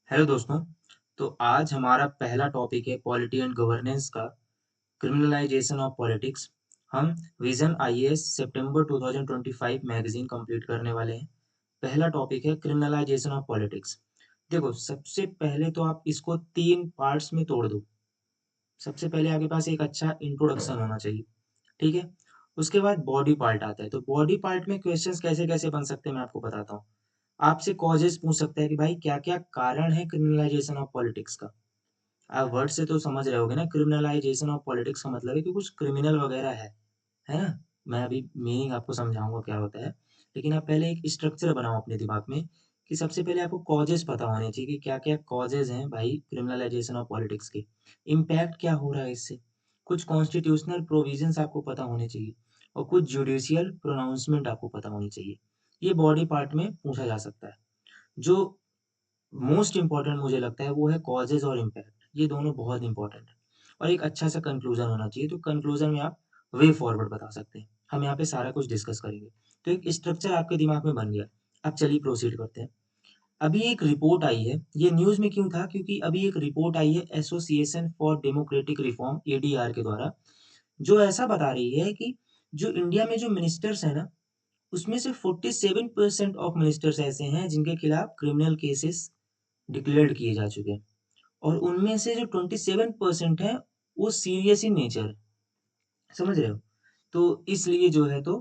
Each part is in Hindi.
हेलो दोस्तों। तो आज हमारा पहला टॉपिक है पॉलिटी एंड गवर्नेंस का क्रिमिनलाइजेशन ऑफ पॉलिटिक्स। हम विजन आईएएस सितंबर 2025 मैगजीन कंप्लीट करने वाले हैं। पहला टॉपिक है क्रिमिनलाइजेशन ऑफ पॉलिटिक्स। देखो, सबसे पहले तो आप इसको 3 पार्ट्स में तोड़ दो। सबसे पहले आपके पास एक अच्छा इंट्रोडक्शन होना चाहिए, ठीक है? उसके बाद बॉडी पार्ट आता है। तो बॉडी पार्ट में क्वेश्चंस कैसे-कैसे बन सकते हैं मैं आपको बताता हूँ। आपसे कॉजेज़ पूछ सकता है कि भाई क्या-क्या कारण है क्रिमिनलाइजेशन ऑफ पॉलिटिक्स का? आप वर्ड से तो समझ रहे होगे ना, क्रिमिनलाइजेशन ऑफ पॉलिटिक्स का मतलब है कि कुछ क्रिमिनल वगैरह है ना? मैं अभी मीनिंग आपको समझाऊँगा क्या होता है। लेकिन आप पहले एक स्ट्रक्चर बनाओ अपने दिमाग में कि सबसे पहले आपको कॉजेज़ पता होने चाहिए कि क्या-क्या कॉजेज़ हैं भाई क्रिमिनलाइजेशन ऑफ पॉलिटिक्स के। इम्पैक्ट क्या हो रहा है इससे? कुछ कॉन्स्टिट्यूशनल प्रोविजंस आपको पता होने चाहिए और कुछ जुडिशियल प्रोनाउंसमेंट आपको पता होनी चाहिए। ये बॉडी पार्ट में पूछा जा सकता है। जो मोस्ट इम्पोर्टेंट मुझे लगता है वो है कॉजेज़ और इम्पैक्ट, ये दोनों बहुत इम्पोर्टेंट है। और एक अच्छा-सा कंक्लूज़न होना चाहिए, तो कंक्लूज़न में आप वे फॉरवर्ड बता सकते हैं। हम यहाँ पे सारा कुछ डिस्कस करेंगे। तो एक स्ट्रक्चर आपके दिमाग में बन गया। अब चलिए प्रोसीड करते हैं। अभी एक रिपोर्ट आई है, ये न्यूज़ में क्यों था? क्योंकि अभी एक रिपोर्ट आई है association for democratic reform ADR के द्वारा, जो ऐसा बता रही है कि जो इंडिया में जो मिनिस्टर्स हैं ना, उसमें से 47% ऑफ मिनिस्टर्स ऐसे हैं जिनके खिलाफ क्रिमिनल केसेस डिक्लेयर्ड किए जा चुके हैं। और उनमें से जो 27% है, वो सीरियस इन नेचर है, समझ रहे हो? तो इसलिए जो है तो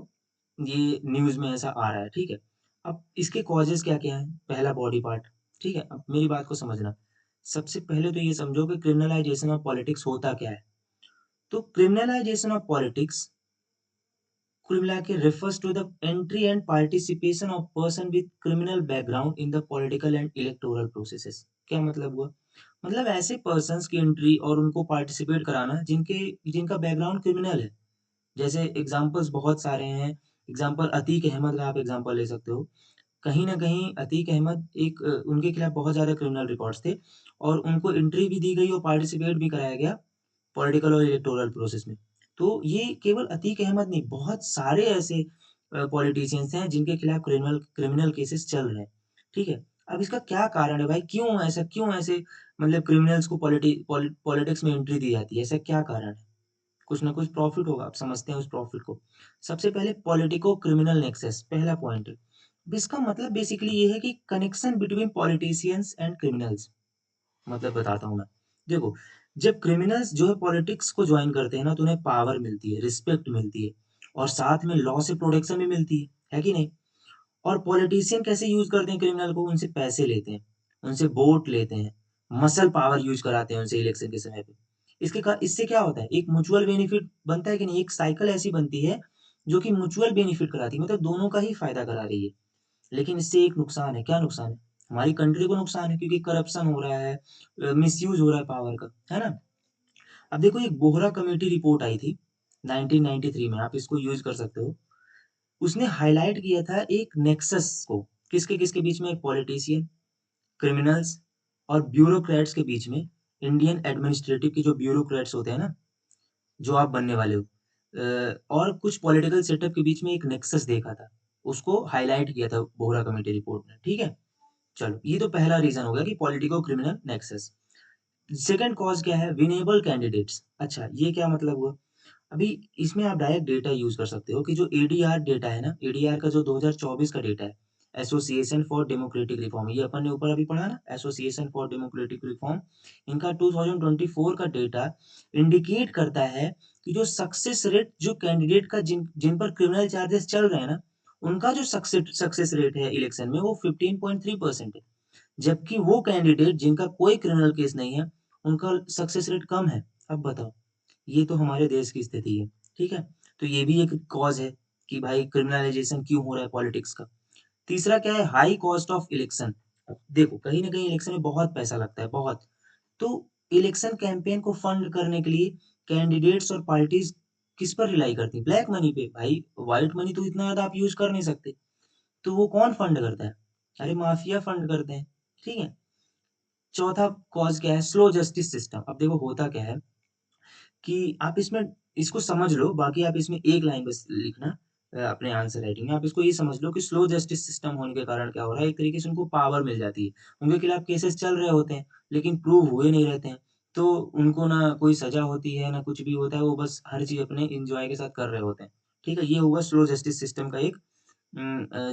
ये न्यूज़ में ऐसा आ रहा है, ठीक है? अब इसके कॉजेज़ क्या-क्या हैं? पहला बॉडी पार्ट, ठीक है? अब मेरी बात को समझना। सबसे पहले तो ये समझो कि क्रिमिनलाइज़ेशन ऑफ पॉलिटिक्स होता क्या है? तो क्रिमिनलाइज़ेशन ऑफ पॉलिटिक्स कुल मिला के refers to the entry and participation of person with criminal background in the political and electoral processes। क्या मतलब हुआ? मतलब ऐसे पर्सन्स की एंट्री और उनको पार्टिसिपेट कराना जिनका बैकग्राउंड क्रिमिनल है। जैसे एग्ज़ाम्पल्स बहुत सारे हैं। एग्ज़ाम्पल अतीक अहमद का आप एग्ज़ाम्पल ले सकते हो। कहीं न कहीं अतीक अहमद उनके खिलाफ बहुत ज़्यादा क्रिमिनल रिकॉर्ड्स थे और उनको एंट्री भी दी गई और पार्टिसिपेट भी कराया गया पॉलिटिकल और इलेक्टोरल प्रोसेस में। तो ये केवल अतीक अहमद नहीं, बहुत सारे ऐसे पॉलिटिशियंस हैं जिनके खिलाफ क्रिमिनल क्रिमिनल केसेस चल रहे हैं, ठीक है? अब इसका क्या कारण है भाई? क्यों ऐसे मतलब क्रिमिनल्स को पॉलिटिक्स में एंट्री दी जाती है? ऐसा क्या कारण है? कुछ ना कुछ प्रॉफिट होगा, आप समझते हैं उस प्रॉफिट को। सबसे पहले पॉलिटिको क्रिमिनल नेक्सस पहला पॉइंट है। अब इसका मतलब बेसिकली ये है कि connection between politicians and criminals. मतलब बताता हूँ मैं। देखो, जब क्रिमिनल्स जो है पॉलिटिक्स को जॉइन करते हैं ना, तो उन्हें पावर मिलती है, रिस्पेक्ट मिलती है और साथ में लॉ से प्रोटेक्शन भी मिलती है कि नहीं? और पॉलिटिशियन कैसे यूज़ करते हैं क्रिमिनल को? उनसे पैसे लेते हैं, उनसे वोट लेते हैं, मसल पावर यूज़ कराते हैं उनसे इलेक्शन के समय पे। इससे क्या होता है? एक म्यूचुअल बेनिफिट बनता है कि नहीं? एक साइकिल ऐसी बनती है, जो कि म्यूचुअल बेनिफिट कराती है, मतलब दोनों का ही फ़ायदा करा रही है। लेकिन इससे एक नुकसान है, क्या नुकसान है? हमारी कंट्री को नुकसान है क्योंकि करप्शन हो रहा है, मिसयूज़ हो रहा है पावर का, है ना? अब देखो, एक बोहरा कमेटी रिपोर्ट आई थी 1993 में, आप इसको यूज़ कर सकते हो। उसने हाइलाइट किया था एक नेक्सस को, किसके-किसके बीच में? एक पॉलिटिशियन, क्रिमिनल्स और ब्यूरोक्रेट्स के बीच में। इंडियन एडमिनिस्ट्रेटिव के जो ब्यूरोक्रेट्स होते हैं ना, जो आप बनने वाले हो, और कुछ पॉलिटिकल सेटअप के बीच में एक नेक्सस देखा था। उसको हाइलाइट किया था बोहरा कमेटी रिपोर्ट ने, ठीक है? चलो, ये तो पहला रीज़न हो गया कि politico criminal nexus. Second cause क्या है? Winnable candidates. अच्छा, ये क्या मतलब हुआ? अभी इसमें आप डायरेक्ट डेटा यूज़ कर सकते हो कि जो एडीआर डेटा है ना, एडीआर का जो 2024 का डेटा है, एसोसिएशन फॉर डेमोक्रेटिक रिफॉर्म, ये अपन ने ऊपर अभी पढ़ा ना, एसोसिएशन फॉर डेमोक्रेटिक रिफॉर्म, इनका 2024 का डेटा इंडिकेट करता है कि जो सक्सेस रेट जो कैंडिडेट का जिन जिन पर क्रिमिनल चार्जेस चल रहे हैं ना, उनका जो सक्सेस रेट है इलेक्शन में वो 15.3% है। जबकि वो कैंडिडेट जिनका कोई क्रिमिनल केस नहीं है, उनका सक्सेस रेट कम है। अब बताओ, ये तो हमारे देश की स्थिति है, ठीक है? तो ये भी एक कॉज़ है कि भाई क्रिमिनलाइज़ेशन क्यों हो रहा है पॉलिटिक्स का। तीसरा क्या है? High cost of election. देखो, कहीं न कहीं इलेक्शन में बहुत पैसा लगता है, बहुत। तो इलेक्शन कैंपेन को फंड करने के लिए कैंडिडेट्स और पार्टीज़ किस पर रिलाई करती हैं? ब्लैक मनी पे। भाई, व्हाइट मनी तो इतना ज़्यादा आप यूज़ कर नहीं सकते। तो वो कौन फंड करता है? अरे माफिया फंड करते हैं, ठीक है? चौथा कॉज़ क्या है? Slow justice system. अब देखो होता क्या है कि आप इसमें इसको समझ लो, बाकी आप इसमें एक लाइन बस लिखना। अपने आंसर राइटिंग में। आप इसको ये समझ लो कि स्लो जस्टिस सिस्टम होने के कारण क्या हो रहा है, एक तरीके से उनको पावर मिल जाती है। उनके खिलाफ केसेस चल रहे होते हैं, लेकिन प्रूव हुए नहीं रहते हैं। तो उनको ना कोई सज़ा होती है, ना कुछ भी होता है, वो बस हर चीज़ अपने एन्जॉय के साथ कर रहे होते हैं। ठीक है? ये हुआ स्लो जस्टिस सिस्टम का एक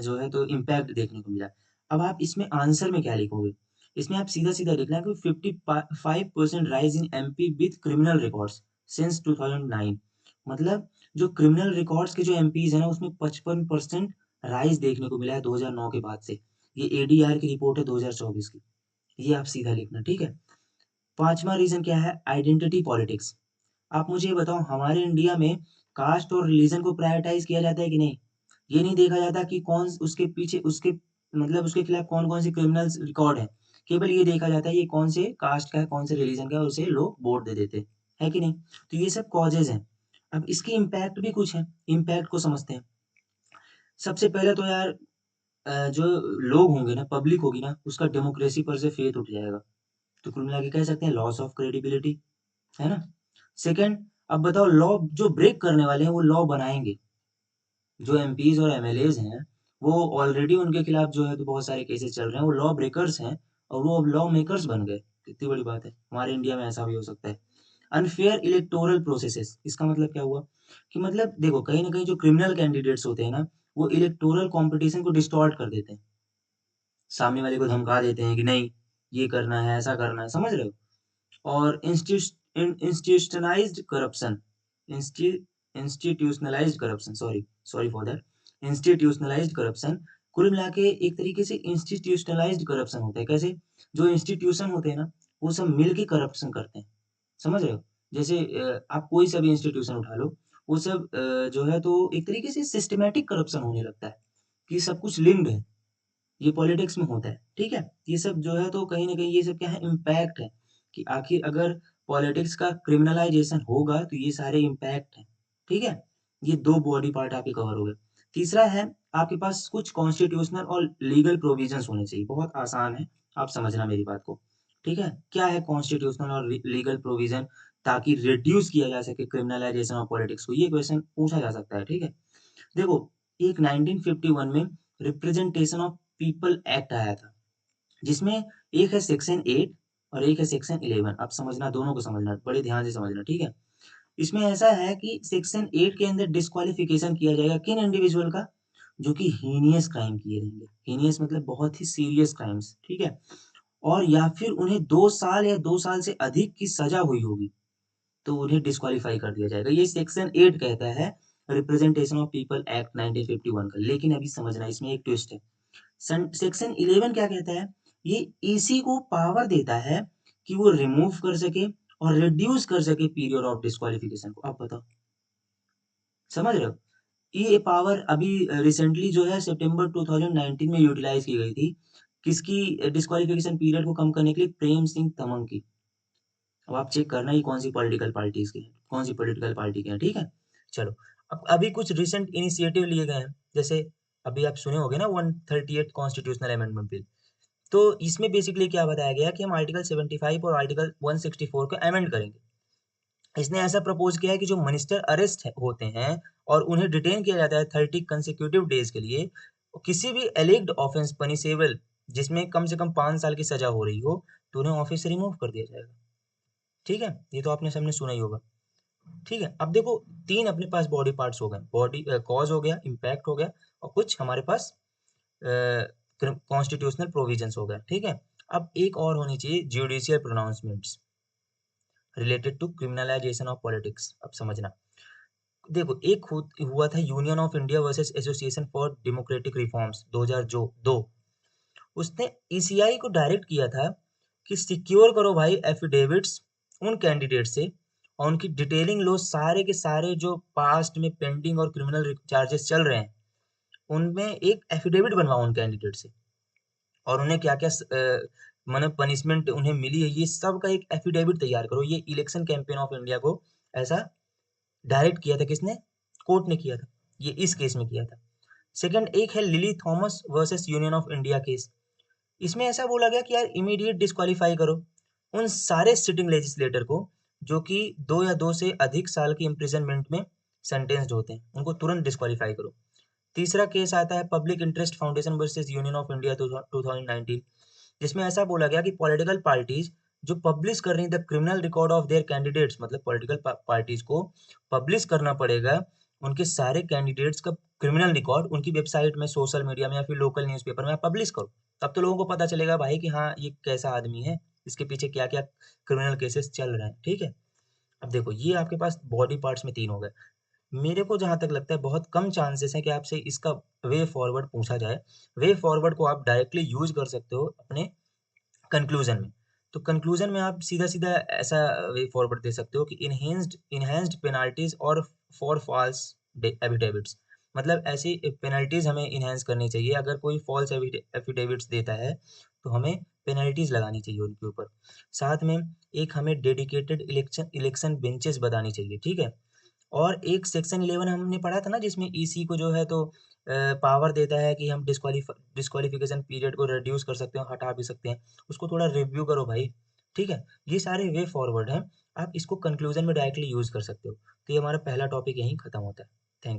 जो है तो इम्पैक्ट देखने को मिला। अब आप इसमें आंसर में क्या लिखोगे? इसमें आप सीधा-सीधा लिखना है कि 55% rise in MP with criminal records since 2009। मतलब जो क्रिमिनल रिकॉर्ड्स के जो एमपीज़ हैं ना, उसमें 55% राइज़ देखने को मिला है 2009 के बाद से। ये एडीआर की रिपोर्ट है 2024 की। ये आप सीधा लिखना, ठीक है? 5वां रीज़न क्या है? Identity politics. आप मुझे ये बताओ, हमारे इंडिया में कास्ट और रिलीजन को प्रायोरिटाइज़ किया जाता है कि नहीं? ये नहीं देखा जाता कि कौन उसके पीछे उसके मतलब उसके खिलाफ कौन-कौन से क्रिमिनल्स रिकॉर्ड हैं। केवल ये देखा जाता है ये कौन से कास्ट का है, कौन से रिलीजन का है, उसे लोग वोट दे देते हैं। है कि नहीं? तो ये सब कॉजेज़ हैं। अब इसके इम्पैक्ट भी कुछ हैं, इम्पैक्ट को समझते हैं। सबसे पहले तो यार जो लोग होंगे ना, पब्लिक होगी ना, उसका डेमोक्रेसी पर से फेथ उठ जाएगा। तो कुल मिला के कह सकते हैं लॉस ऑफ क्रेडिबिलिटी, है ना? सेकंड, अब बताओ लॉ जो ब्रेक करने वाले हैं वो लॉ बनाएँगे। जो एमपीज़ और एमएलएज़ हैं, वो ऑलरेडी उनके खिलाफ जो है तो बहुत सारे केसेज़ चल रहे हैं, वो लॉ ब्रेकर्स हैं और वो अब लॉ मेकर्स बन गए। कितनी बड़ी बात है। हमारे इंडिया में ऐसा भी हो सकता है। अनफेयर इलेक्टोरल प्रोसेसेस, इसका मतलब क्या हुआ? कि मतलब देखो कहीं न कहीं जो क्रिमिनल कैंडिडेट्स होते हैं ना, वो इलेक्टोरल कॉम्पिटिशन को डिस्टॉर्ट कर देते हैं। सामने वाले को धमका देते हैं कि नहीं, ये करना है, ऐसा करना है, समझ रहे हो? और institutionalised corruption insti institutionalised corruption sorry sorry for that institutionalised corruption कुल मिला के एक तरीके से इंस्टीट्यूशनलाइज्ड करप्शन होता है। कैसे? जो इंस्टीट्यूशन होते हैं ना, वो सब मिल के करप्शन करते हैं। समझ रहे हो? जैसे आप कोई सा भी इंस्टीट्यूशन उठा लो, वो सब जो है तो एक तरीके से सिस्टमैटिक करप्शन होने लगता है, कि सब कुछ लिंक्ड है। ये पॉलिटिक्स में होता है, ठीक है? ये सब जो है तो कहीं न कहीं ये सब क्या है इम्पैक्ट है, कि आखिर अगर पॉलिटिक्स का क्रिमिनलाइज़ेशन होगा तो ये सारे इम्पैक्ट हैं, ठीक है? ये 2 बॉडी पार्ट आपके कवर हो गए। तीसरा है आपके पास कुछ कॉन्स्टिट्यूशनल और लीगल प्रोविजंस होने चाहिए, बहुत आसान है, आप समझना मेरी बात को, ठीक है? क्या है कॉन्स्टिट्यूशनल और लीगल प्रोविजन ताकि रिड्यूस किया जा सके क्रिमिनलाइज़ेशन ऑफ पॉलिटिक्स को, ये क्वेश्चन पूछा जा सकता है, ठीक है? देखो, एक 1951 में रिप्रेजेंटेशन ऑफ पीपल एक्ट आया था, जिसमें एक है सेक्शन 8 और एक है सेक्शन 11। अब समझना, दोनों को समझना, बड़े ध्यान से समझना, ठीक है? इसमें ऐसा है कि सेक्शन 8 के अंदर डिस्क्वालिफिकेशन किया जाएगा किन इंडिविजुअल का? जो कि हीनियस क्राइम किए रहेंगे। हीनियस मतलब बहुत ही सीरियस क्राइम्स, ठीक है? और या फिर उन्हें 2 साल या 2 साल से अधिक की सज़ा हुई होगी। तो उन्हें डिस्क्वालीफाई कर दिया जाएगा। ये सेक्शन 8 कहता है रिप्रेजेंटेशन ऑफ पीपल एक्ट 1951 का। लेकिन अभी समझना इसमें एक ट्विस्ट है। सेक्शन 11 क्या कहता है? ये ईसी को पावर देता है कि वो रिमूव कर सके और रिड्यूस कर सके पीरियड ऑफ डिस्क्वालिफिकेशन को। अब बताओ, समझ रहे हो? ये पावर अभी रिसेंटली जो है सितंबर 2019 में यूटिलाइज़ की गई थी। किसकी डिस्क्वालिफिकेशन पीरियड को कम करने के लिए? प्रेम सिंह तमंग की। अब आप चेक करना ये कौन-सी पॉलिटिकल पार्टीज़ की हैं, कौन-सी पॉलिटिकल पार्टी के हैं, ठीक है? चलो, अब अभी कुछ रीसेंट इनिशिएटिव लिए गए हैं, जैसे अभी आप सुने होंगे ना 138 कॉन्स्टिट्यूशनल अमेंडमेंट बिल। तो इसमें बेसिकली क्या बताया गया कि हम आर्टिकल 75 और आर्टिकल 164 को अमेंड करेंगे। इसने ऐसा प्रपोज़ किया है कि जो मिनिस्टर अरेस्ट होते हैं और उन्हें डिटेन किया जाता है 30 कंसेक्यूटिव डेज़ के लिए, किसी भी एलिग्ड ऑफेंस पनिशेबल जिसमें कम से कम 5 साल की सज़ा हो रही हो, तो उन्हें ऑफिस से रिमूव कर दिया जाएगा। ठीक है? ये तो आपने सबने सुना ही होगा। ठीक है? अब देखो 3 अपने पास बॉडी पार्ट्स हो गए। कॉज़ हो गया, इम्पैक्ट हो गया और कुछ हमारे पास कॉन्स्टिट्यूशनल प्रोविजंस हो गए। ठीक है? अब एक और होनी चाहिए judicial pronouncements related to criminalisation of politics. अब समझना। देखो एक हुआ था union of India versus association for democratic reforms 2002। उसने ईसीआई को डायरेक्ट किया था कि सिक्योर करो भाई एफिडेविट्स उन कैंडिडेट से और उनकी डिटेलिंग लो, सारे के सारे जो पास्ट में पेंडिंग और क्रिमिनल चार्जेस चल रहे हैं उनमें एक एफिडेविट बनवाओ उन कैंडिडेट से और उन्हें क्या क्या माने पनिशमेंट उन्हें मिली है, ये सब का एक एफिडेविट तैयार करो। ये इलेक्शन कैंपेन ऑफ इंडिया को ऐसा डायरेक्ट किया था किसने? कोर्ट ने किया था। ये इस केस में किया था। सेकंड एक है lily Thomas versus union of India case. इसमें ऐसा बोला गया कि यार इमीडिएट डिस्क्वालीफाई करो उन सारे सिटिंग लेजिस्लेटर को जो कि 2 या 2 से अधिक साल की इम्प्रिजनमेंट में सेंटेंस्ड होते हैं, उनको तुरंत डिस्क्वालीफाई करो। तीसरा केस आता है public interest foundation versus union of India 2019, जिसमें ऐसा बोला गया कि पॉलिटिकल पार्टीज जो पब्लिश कर रही हैं the criminal record of their candidates, मतलब पॉलिटिकल पार्टीज को पब्लिश करना पड़ेगा उनके सारे कैंडिडेट्स का क्रिमिनल रिकॉर्ड उनकी वेबसाइट में, सोशल मीडिया में या फिर लोकल न्यूज़पेपर में आप पब्लिश करो। तब तो लोगों को पता चलेगा भाई कि हाँ, ये कैसा आदमी है, इसके पीछे क्या-क्या क्रिमिनल केसेस चल रहे हैं, ठीक है? अब देखो ये आपके पास बॉडी पार्ट्स में 3 हो गए। मेरे को जहाँ तक लगता है बहुत कम चांसेस है कि आपसे इसका वे फॉरवर्ड पूछा जाए। वे फॉरवर्ड को आप डायरेक्टली यूज़ कर सकते हो अपने कंक्लूजन में। तो कंक्लूजन में आप सीधा-सीधा ऐसा वे फॉरवर्ड दे सकते हो कि एनहांस्ड पेनल्टीज़ और फॉर फॉल्स एफिडेविट्स, मतलब ऐसी पेनल्टीज़ हमें एनहांस करनी चाहिए। अगर कोई फॉल्स एफिडेविट्स देता है, तो हमें पेनल्टीज़ लगानी चाहिए उनके ऊपर। साथ में एक हमें डेडिकेटेड इलेक्शन बेंचेस बनानी चाहिए, ठीक है? और एक सेक्शन 11 हमने पढ़ा था ना जिसमें ईसी को जो है तो पावर देता है कि हम डिस्क्वालिफिकेशन पीरियड को रिड्यूस कर सकते हैं, हटा भी सकते हैं। उसको थोड़ा रिव्यू करो भाई, ठीक है? ये सारे वे फॉरवर्ड हैं, आप इसको कंक्लूजन में डायरेक्टली यूज़ कर सकते हो। तो ये हमारा पहला टॉपिक यहीं खत्म होता है।